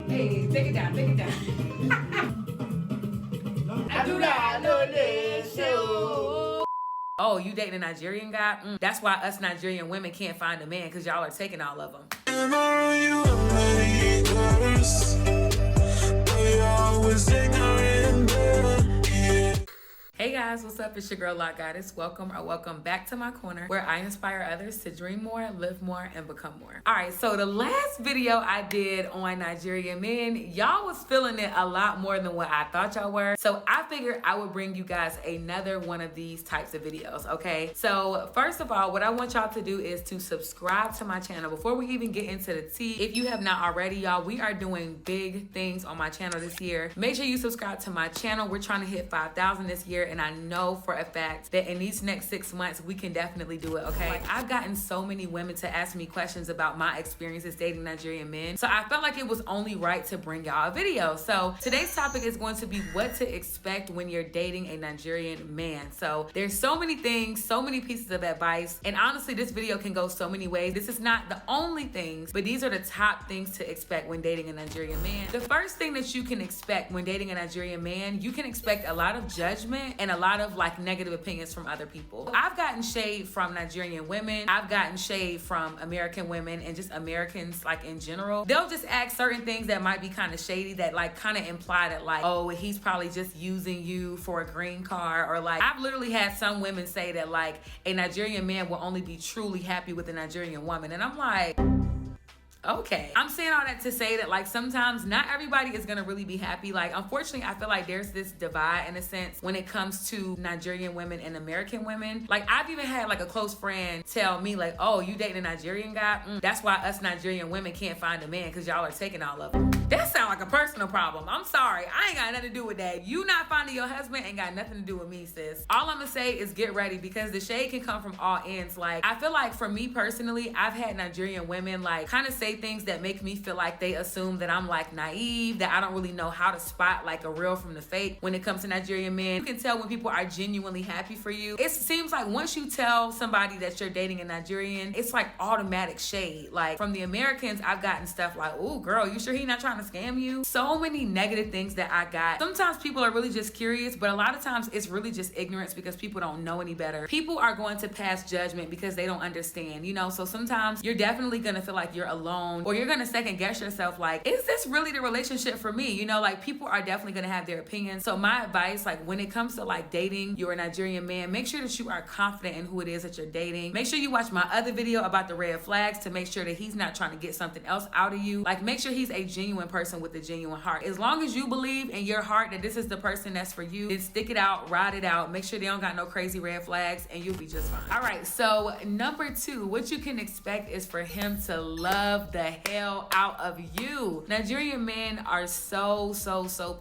Hey, take it down, take it down. I do not know this show. Oh, you dating a Nigerian guy? That's why us Nigerian women can't find a man, because y'all are taking all of them. Hey guys, what's up? It's your girl Lot Goddess. Welcome back to my corner where I inspire others to dream more, live more, and become more. Alright, so the last video I did on Nigerian men, y'all was feeling it a lot more than what I thought y'all were. So I figured I would bring you guys another one of these types of videos, okay? So first of all, what I want y'all to do is to subscribe to my channel. Before we even get into the tea, if you have not already, y'all, we are doing big things on my channel this year. Make sure you subscribe to my channel. We're trying to hit 5,000 this year, and I know for a fact that in these next 6 months we can definitely do it, okay? Like, I've gotten so many women to ask me questions about my experiences dating Nigerian men, so I felt like it was only right to bring y'all a video. So today's topic is going to be what to expect when you're dating a Nigerian man. So there's so many things, so many pieces of advice, and honestly this video can go so many ways. This is not the only things, but these are the top things to expect when dating a Nigerian man. The first thing that you can expect when dating a Nigerian man, you can expect a lot of judgment and a lot of like negative opinions from other people. I've gotten shade from Nigerian women. I've gotten shade from American women and just Americans like in general. They'll just ask certain things that might be kind of shady that like kind of imply that like, oh, he's probably just using you for a green card, or like I've literally had some women say that like a Nigerian man will only be truly happy with a Nigerian woman, and I'm like, okay. I'm saying all that to say that like sometimes not everybody is gonna really be happy. Like unfortunately, I feel like there's this divide in a sense when it comes to Nigerian women and American women. Like I've even had like a close friend tell me like, oh, you dating a Nigerian guy? That's why us Nigerian women can't find a man, because y'all are taking all of them. That sounds like a personal problem. I'm sorry, I ain't got nothing to do with that. You not finding your husband ain't got nothing to do with me, sis. All I'm gonna say is get ready, because the shade can come from all ends. Like I feel like for me personally, I've had Nigerian women like kind of say things that make me feel like they assume that I'm like naive, that I don't really know how to spot like a real from the fake when it comes to Nigerian men. You can tell when people are genuinely happy for you. It seems like once you tell somebody that you're dating a Nigerian, it's like automatic shade. Like from the Americans, I've gotten stuff like, oh girl, you sure he not trying to scam you? So many negative things that I got. Sometimes people are really just curious, but a lot of times it's really just ignorance because people don't know any better. People are going to pass judgment because they don't understand, you know? So sometimes you're definitely gonna feel like you're alone, or you're gonna second guess yourself like, is this really the relationship for me? You know, like people are definitely gonna have their opinions. So my advice, like when it comes to like dating your Nigerian man, make sure that you are confident in who it is that you're dating. Make sure you watch my other video about the red flags to make sure that he's not trying to get something else out of you. Like make sure he's a genuine person with a genuine heart. As long as you believe in your heart that this is the person that's for you, then stick it out, ride it out. Make sure they don't got no crazy red flags, and you'll be just fine. All right, so number 2, what you can expect is for him to love the hell out of you. Nigerian men are so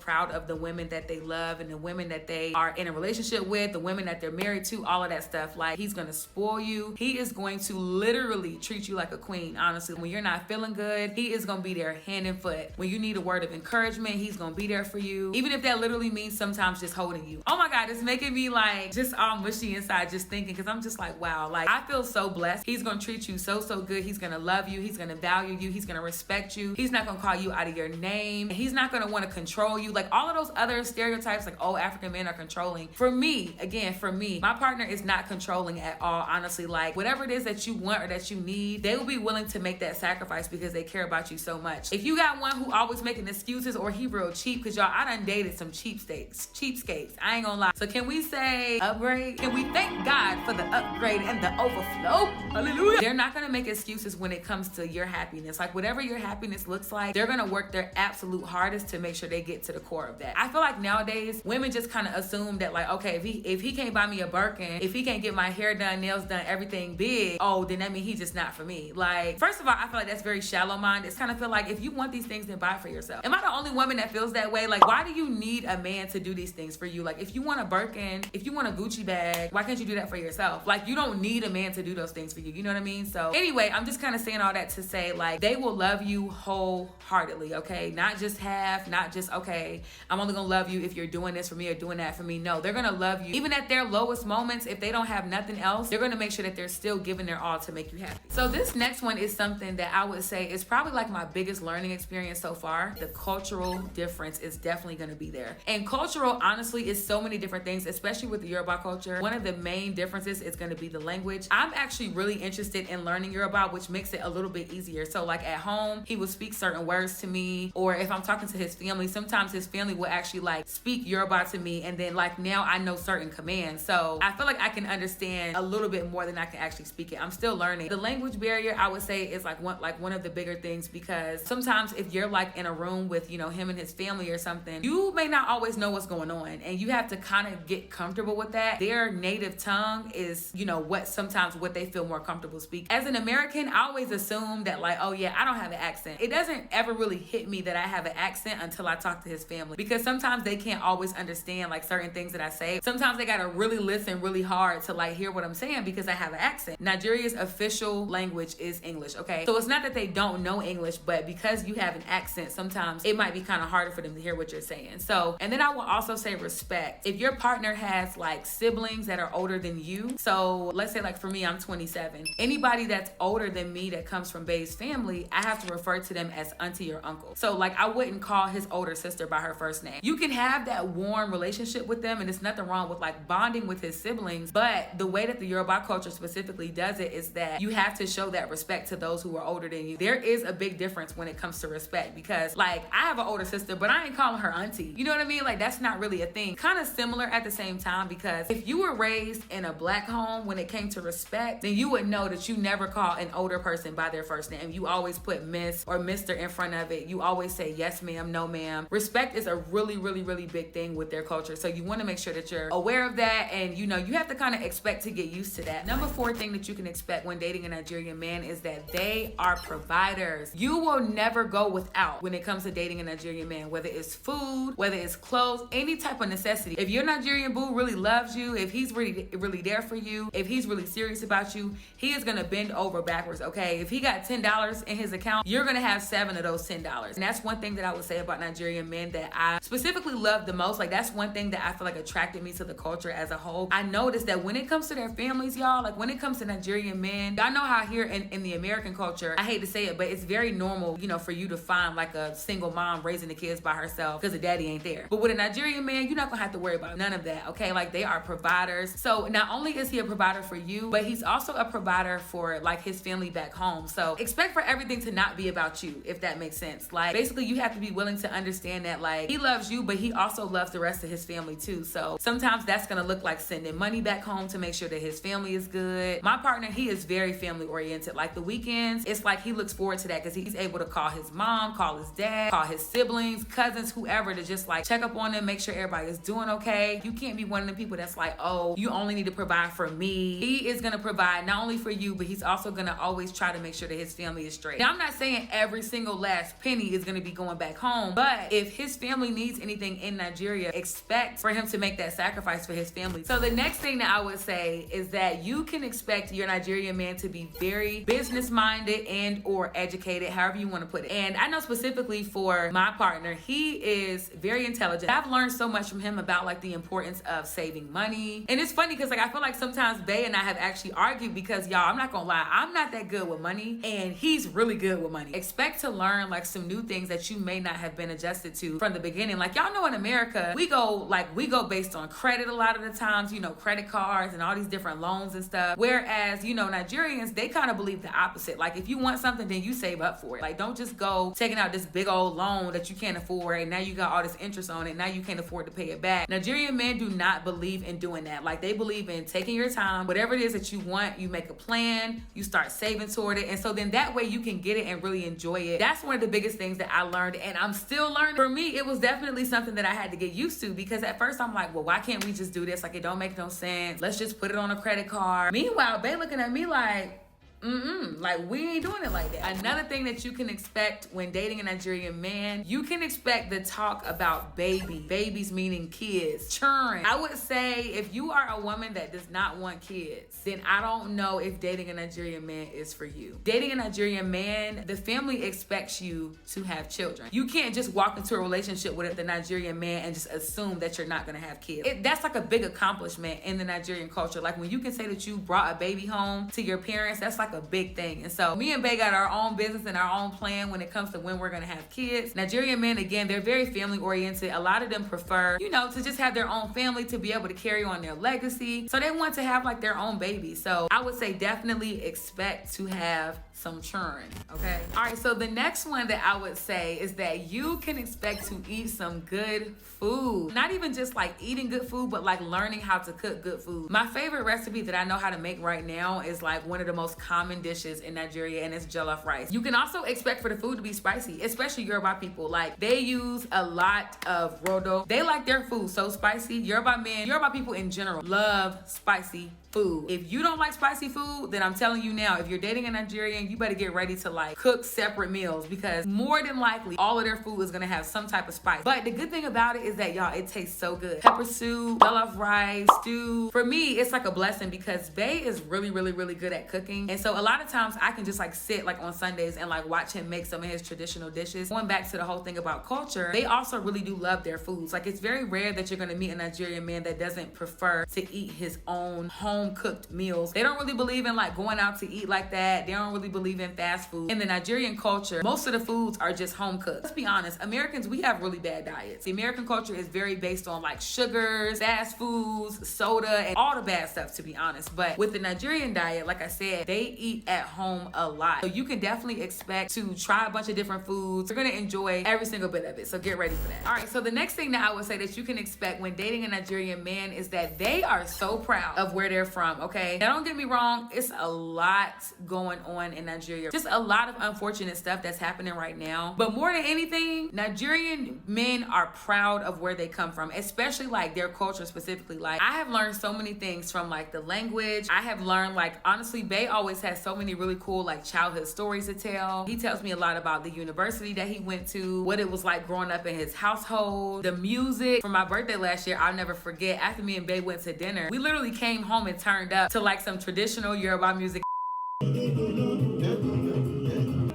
proud of the women that they love and the women that they are in a relationship with, the women that they're married to, all of that stuff. Like he's gonna spoil you. He is going to literally treat you like a queen, honestly. When you're not feeling good, he is gonna be there hand and foot. When you need a word of encouragement, he's gonna be there for you. Even if that literally means sometimes just holding you. Oh my God, it's making me like just all mushy inside just thinking, because I'm just like, wow, like I feel so blessed. He's gonna treat you so good. He's gonna love you. He's gonna value you. He's gonna respect you. He's not gonna call you out of your name. He's not gonna want to control you. Like all of those other stereotypes, like, oh, African men are controlling. For me, again, for me, my partner is not controlling at all, honestly. Like whatever it is that you want or that you need, they will be willing to make that sacrifice because they care about you so much. If you got one who always making excuses, or he real cheap, because y'all, I done dated some cheapskates. I ain't gonna lie. So can we say upgrade? Can we thank God for the upgrade and the overflow? Hallelujah. They're not gonna make excuses when it comes to your happiness. Like whatever your happiness looks like, they're gonna work their absolute hardest to make sure they get to the core of that. I feel like nowadays women just kind of assume that like, okay, if he can't buy me a Birkin, if he can't get my hair done, nails done, everything big, oh, then that means he's just not for me. Like, first of all, I feel like that's very shallow minded. It's kind of feel like if you want these things, then buy for yourself. Am I the only woman that feels that way? Like, why do you need a man to do these things for you? Like, if you want a Birkin, if you want a Gucci bag, why can't you do that for yourself? Like, you don't need a man to do those things for you. You know what I mean? So anyway, I'm just kind of saying all that to say, like they will love you wholeheartedly, okay? Not just half, not just, okay, I'm only gonna love you if you're doing this for me or doing that for me. No, they're gonna love you even at their lowest moments. If they don't have nothing else, they're gonna make sure that they're still giving their all to make you happy. So this next one is something that I would say is probably like my biggest learning experience so far. The cultural difference is definitely gonna be there. And cultural, honestly, is so many different things, especially with the Yoruba culture. One of the main differences is gonna be the language. I'm actually really interested in learning Yoruba, which makes it a little bit easier. So like at home, he will speak certain words to me, or if I'm talking to his family, sometimes his family will actually like speak Yoruba to me, and then like now I know certain commands. So I feel like I can understand a little bit more than I can actually speak it. I'm still learning. The language barrier, I would say, is like one of the bigger things, because sometimes if you're like in a room with, you know, him and his family or something, you may not always know what's going on, and you have to kind of get comfortable with that. Their native tongue is, you know, sometimes what they feel more comfortable speaking. As an American, I always assume that like, oh yeah, I don't have an accent. It doesn't ever really hit me that I have an accent until I talk to his family, because sometimes they can't always understand like certain things that I say. Sometimes they gotta really listen really hard to like hear what I'm saying because I have an accent. Nigeria's official language is English, okay? So it's not that they don't know English, but because you have an accent, sometimes it might be kind of harder for them to hear what you're saying. So, and then I will also say respect. If your partner has like siblings that are older than you, so let's say like for me, I'm 27. Anybody that's older than me that comes from Bay's family, I have to refer to them as auntie or uncle. So like I wouldn't call his older sister by her first name. You can have that warm relationship with them, and it's nothing wrong with like bonding with his siblings, but the way that the Yoruba culture specifically does it is that you have to show that respect to those who are older than you. There is a big difference when it comes to respect, because like I have an older sister, but I ain't calling her auntie. You know what I mean? Like that's not really a thing. Kind of similar at the same time, because if you were raised in a black home, when it came to respect, then you would know that you never call an older person by their first name. You always put Miss or Mr. in front of it. You always say yes ma'am, no ma'am. Respect is a really, really, really big thing with their culture. So you want to make sure that you're aware of that, and you know, you have to kind of expect to get used to that. Number 4 thing that you can expect when dating a Nigerian man is that they are providers. You will never go without when it comes to dating a Nigerian man, whether it's food, whether it's clothes, any type of necessity. If your Nigerian boo really loves you, if he's really, really there for you, if he's really serious about you, he is gonna bend over backwards, okay? If he got $10 in his account, you're gonna have 7 of those $10. And that's one thing that I would say about Nigerian men that I specifically love the most. Like that's one thing that I feel like attracted me to the culture as a whole. I noticed that when it comes to their families, y'all, like when it comes to Nigerian men, y'all know how here in the American culture, I hate to say it, but it's very normal, you know, for you to find like a single mom raising the kids by herself because the daddy ain't there. But with a Nigerian man, you're not gonna have to worry about none of that, okay? Like they are providers. So not only is he a provider for you, but he's also a provider for like his family back home. So expect for everything to not be about you, if that makes sense. Like basically you have to be willing to understand that like he loves you, but he also loves the rest of his family too. So sometimes that's gonna look like sending money back home to make sure that his family is good. My partner, he is very family oriented. Like the weekends, it's like he looks forward to that because he's able to call his mom, call his dad, call his siblings, cousins, whoever, to just like check up on them, make sure everybody is doing okay. You can't be one of the people that's like, oh, you only need to provide for me. He is gonna provide not only for you, but he's also gonna always try to make sure that his family is straight. Now, I'm not saying every single last penny is gonna be going back home, but if his family needs anything in Nigeria, expect for him to make that sacrifice for his family. So the next thing that I would say is that you can expect your Nigerian man to be very business minded and or educated, however you want to put it. And I know specifically for my partner, he is very intelligent. I've learned so much from him about like the importance of saving money. And it's funny because like I feel like sometimes Bay and I have actually argued because y'all, I'm not gonna lie, I'm not that good with money and he's really good with money. Expect to learn like some new things that you may not have been adjusted to from the beginning. Like y'all know in America, we go based on credit a lot of the times, you know, credit cards and all these different loans and stuff. Whereas, you know, Nigerians, they kind of believe the opposite. Like if you want something, then you save up for it. Like don't just go taking out this big old loan that you can't afford and now you got all this interest on it. Now you can't afford to pay it back. Nigerian men do not believe in doing that. Like they believe in taking your time, whatever it is that you want, you make a plan, you start saving toward it. And so then that way you can get it and really enjoy it. That's one of the biggest things that I learned and I'm still learning. For me, it was definitely something that I had to get used to because at first I'm like, well, why can't we just do this? Like it don't make no sense. Let's just put it on a credit card. Meanwhile, Bay looking at me like, Like, we ain't doing it like that. Another thing that you can expect when dating a Nigerian man, you can expect the talk about babies meaning kids, children. I would say if you are a woman that does not want kids, then I don't know if dating a Nigerian man is for you. Dating a Nigerian man, the family expects you to have children. You can't just walk into a relationship with the Nigerian man and just assume that you're not gonna have kids. That's like a big accomplishment in the Nigerian culture. Like, when you can say that you brought a baby home to your parents, that's like a big thing. And so me and Bae got our own business and our own plan when it comes to when we're gonna have kids. Nigerian men, again, they're very family oriented. A lot of them prefer, you know, to just have their own family, to be able to carry on their legacy. So they want to have like their own baby. So I would say definitely expect to have some children, okay? All right, so the next one that I would say is that you can expect to eat some good food. Not even just like eating good food, but like learning how to cook good food. My favorite recipe that I know how to make right now is like one of the most common dishes in Nigeria, and it's jollof rice. You can also expect for the food to be spicy, especially Yoruba people. Like, they use a lot of rodo. They like their food so spicy. Yoruba people in general love spicy food. If you don't like spicy food, then I'm telling you now, if you're dating a Nigerian, you better get ready to like cook separate meals, because more than likely all of their food is gonna have some type of spice. But the good thing about it is that, y'all, it tastes so good. Pepper soup, jollof rice, stew. For me, it's like a blessing because Bae is really good at cooking. And so a lot of times I can just like sit like on Sundays and like watch him make some of his traditional dishes. Going back to the whole thing about culture, they also really do love their foods. Like, it's very rare that you're gonna meet a Nigerian man that doesn't prefer to eat his own home cooked meals. They don't really believe in like going out to eat like that. They don't really believe in fast food. In the Nigerian culture, most of the foods are just home cooked. Let's be honest, Americans, we have really bad diets. The American culture is very based on like sugars, fast foods, soda, and all the bad stuff, to be honest. But with the Nigerian diet, like I said, they eat at home a lot. So you can definitely expect to try a bunch of different foods. You're gonna enjoy every single bit of it. So get ready for that. All right, so the next thing that I would say that you can expect when dating a Nigerian man is that they are so proud of where they're from, okay? Now, don't get me wrong, it's a lot going on in Nigeria. Just a lot of unfortunate stuff that's happening right now. But more than anything, Nigerian men are proud of where they come from, especially like their culture specifically. Like, I have learned so many things from like the language. I have learned, like, honestly, Bae always has so many really cool like childhood stories to tell. He tells me a lot about the university that he went to, what it was like growing up in his household, the music. For my birthday last year, I'll never forget, after me and Bae went to dinner, we literally came home and turned up to like some traditional Yoruba music.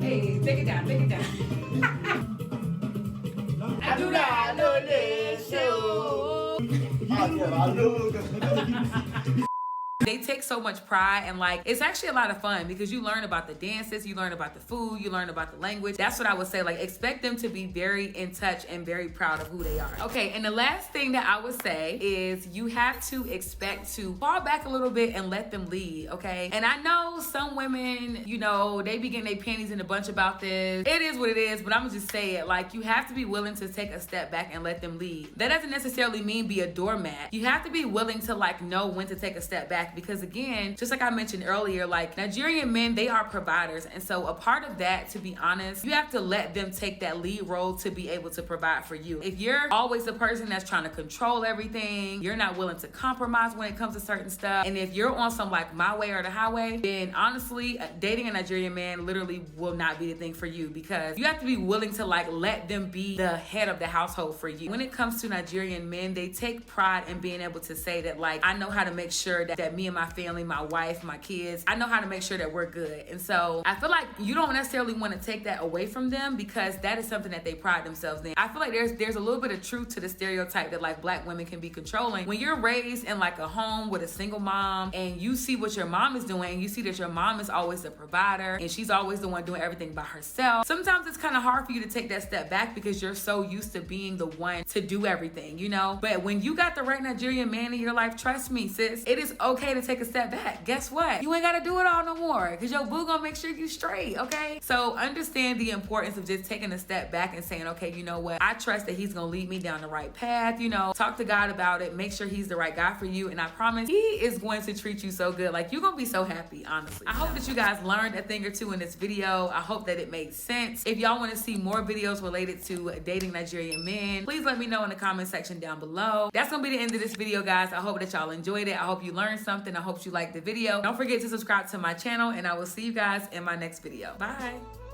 Hey, take it down, take it down. They take so much pride, and like, it's actually a lot of fun because you learn about the dances, you learn about the food, you learn about the language. That's what I would say. Like, expect them to be very in touch and very proud of who they are. Okay, and the last thing that I would say is you have to expect to fall back a little bit and let them lead, okay? And I know some women, you know, they be getting their panties in a bunch about this. It is what it is, but I'm gonna just say it. Like, you have to be willing to take a step back and let them lead. That doesn't necessarily mean be a doormat. You have to be willing to like know when to take a step back, because again, just like I mentioned earlier, like, Nigerian men, they are providers. And so a part of that, to be honest, you have to let them take that lead role to be able to provide for you. If you're always the person that's trying to control everything, you're not willing to compromise when it comes to certain stuff, and if you're on some like my way or the highway, then honestly, dating a Nigerian man literally will not be the thing for you, because you have to be willing to like let them be the head of the household for you. When it comes to Nigerian men, they take pride in being able to say that, like, I know how to make sure that me and my family, my wife, my kids, I know how to make sure that we're good. And so I feel like you don't necessarily want to take that away from them, because that is something that they pride themselves in. I feel like there's a little bit of truth to the stereotype that like black women can be controlling. When you're raised in like a home with a single mom, and you see what your mom is doing, and you see that your mom is always the provider and she's always the one doing everything by herself, sometimes it's kind of hard for you to take that step back because you're so used to being the one to do everything, you know? But when you got the right Nigerian man in your life, trust me, sis, it is okay to take a step back. Guess what? You ain't gotta do it all no more, because your boo gonna make sure you straight, okay? So understand the importance of just taking a step back and saying, okay, you know what? I trust that he's gonna lead me down the right path, you know? Talk to God about it, make sure he's the right guy for you, and I promise he is going to treat you so good. Like, you're gonna be so happy, honestly. I hope that you guys learned a thing or two in this video. I hope that it made sense. If y'all want to see more videos related to dating Nigerian men, please let me know in the comment section down below. That's gonna be the end of this video, guys. I hope that y'all enjoyed it. I hope you learned something. something. I hope you liked the video. Don't forget to subscribe to my channel, and I will see you guys in my next video. Bye.